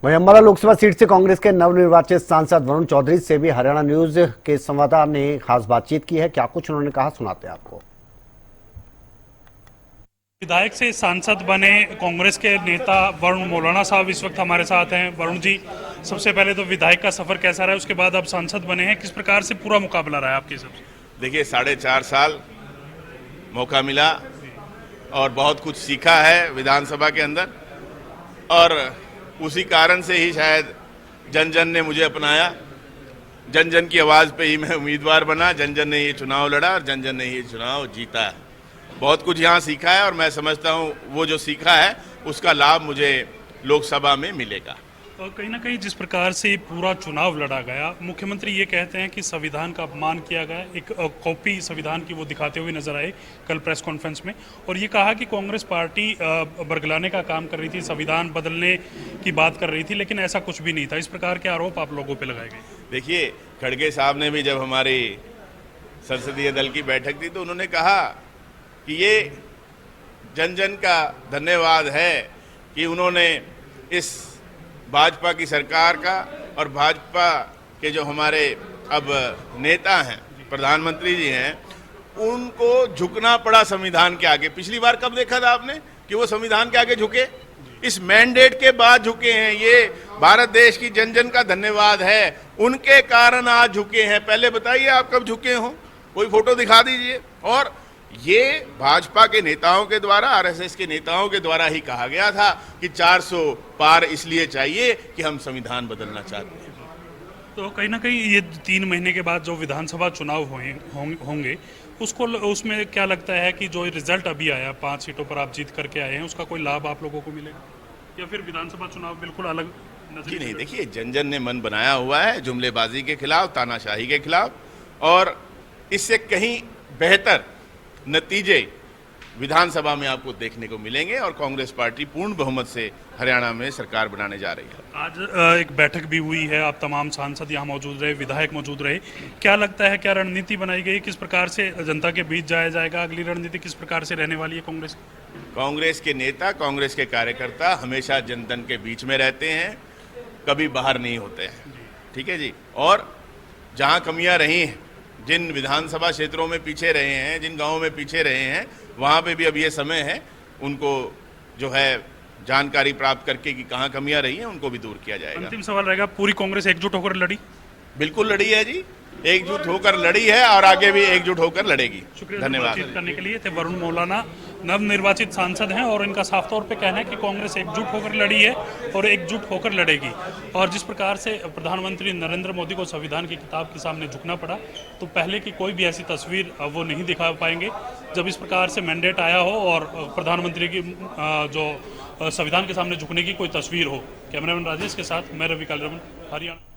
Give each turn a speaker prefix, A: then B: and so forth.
A: वहीं अम्बाला लोकसभा सीट से कांग्रेस के नवनिर्वाचित सांसद वरुण चौधरी से भी हरियाणा न्यूज के संवाददाता ने खास बातचीत की है। क्या कुछ उन्होंने कहा, सुनाते हैं आपको।
B: विधायक से सांसद बने कांग्रेस के नेता वरुण मौलाना साहब इस वक्त हमारे साथ हैं। वरुण जी, सबसे पहले तो विधायक का सफर कैसा रहा, उसके बाद आप सांसद बने हैं, किस प्रकार से पूरा मुकाबला रहा है आपके हिसाब से?
C: देखिए, 4.5 साल मौका मिला और बहुत कुछ सीखा है विधानसभा के अंदर, और उसी कारण से ही शायद जन जन ने मुझे अपनाया। जन जन की आवाज़ पे ही मैं उम्मीदवार बना, जन जन ने ये चुनाव लड़ा और जन जन ने ये चुनाव जीता है। बहुत कुछ यहाँ सीखा है और मैं समझता हूँ वो जो सीखा है उसका लाभ मुझे लोकसभा में मिलेगा।
B: और कहीं ना कहीं जिस प्रकार से पूरा चुनाव लड़ा गया, मुख्यमंत्री ये कहते हैं कि संविधान का अपमान किया गया, एक कॉपी संविधान की वो दिखाते हुए नजर आए कल प्रेस कॉन्फ्रेंस में, और ये कहा कि कांग्रेस पार्टी बरगलाने का काम कर रही थी, संविधान बदलने की बात कर रही थी, लेकिन ऐसा कुछ भी नहीं था। इस प्रकार के आरोप आप लोगों पर लगाए गए।
C: देखिए, खड़गे साहब ने भी जब हमारी संसदीय दल की बैठक थी तो उन्होंने कहा कि ये जन जन का धन्यवाद है कि उन्होंने इस भाजपा की सरकार का और भाजपा के जो हमारे अब नेता हैं, प्रधानमंत्री जी हैं, उनको झुकना पड़ा संविधान के आगे। पिछली बार कब देखा था आपने कि वो संविधान के आगे झुके? इस मैंडेट के बाद झुके हैं। ये भारत देश की जन जन का धन्यवाद है, उनके कारण आज झुके हैं। पहले बताइए आप कब झुके हो, कोई फोटो दिखा दीजिए। और ये भाजपा के नेताओं के द्वारा, आरएसएस के नेताओं के द्वारा ही कहा गया था कि 400 पार इसलिए चाहिए कि हम संविधान बदलना चाहते हैं।
B: तो कहीं ना कहीं ये 3 महीने के बाद जो विधानसभा चुनाव होंगे उसमें क्या लगता है कि जो रिजल्ट अभी आया, 5 सीटों पर आप जीत करके आए हैं, उसका कोई लाभ आप लोगों को मिलेगा या फिर विधानसभा चुनाव बिल्कुल अलग
C: जी नहीं? देखिए, जन जन ने मन बनाया हुआ है जुमलेबाजी के खिलाफ, तानाशाही के खिलाफ, और इससे कहीं बेहतर नतीजे विधानसभा में आपको देखने को मिलेंगे और कांग्रेस पार्टी पूर्ण बहुमत से हरियाणा में सरकार बनाने जा रही है।
B: आज एक बैठक भी हुई है, आप तमाम सांसद यहाँ मौजूद रहे, विधायक मौजूद रहे। क्या लगता है, क्या रणनीति बनाई गई, किस प्रकार से जनता के बीच जाया जाएगा, अगली रणनीति किस प्रकार से रहने वाली है कांग्रेस?
C: कांग्रेस के नेता, कांग्रेस के कार्यकर्ता हमेशा जनता के बीच में रहते हैं, कभी बाहर नहीं होते हैं। ठीक है जी। और जहाँ कमियाँ रही हैं, जिन विधानसभा क्षेत्रों में पीछे रहे हैं, जिन गांवों में पीछे रहे हैं, वहां पे भी अब ये समय है उनको जो है जानकारी प्राप्त करके कि कहां कमियां रही हैं, उनको भी दूर किया जाएगा।
B: अंतिम सवाल रहेगा, पूरी कांग्रेस एकजुट होकर लड़ी?
C: बिल्कुल लड़ी है जी, एकजुट होकर लड़ी है और आगे भी एकजुट होकर लड़ेगी।
B: शुक्रिया
C: धन्यवाद।
B: बातचीत करने के लिए थे वरुण मौलाना, नवनिर्वाचित सांसद हैं, और इनका साफ तौर पे कहना है कि कांग्रेस एकजुट होकर लड़ी है और एकजुट होकर लड़ेगी। और जिस प्रकार से प्रधानमंत्री नरेंद्र मोदी को संविधान की किताब के सामने झुकना पड़ा, तो पहले की कोई भी ऐसी तस्वीर वो नहीं दिखा पाएंगे जब इस प्रकार से मैंडेट आया हो और प्रधानमंत्री की जो संविधान के सामने झुकने की कोई तस्वीर हो। कैमरामैन राजेश के साथ मैं रवि कालरमन, हरियाणा।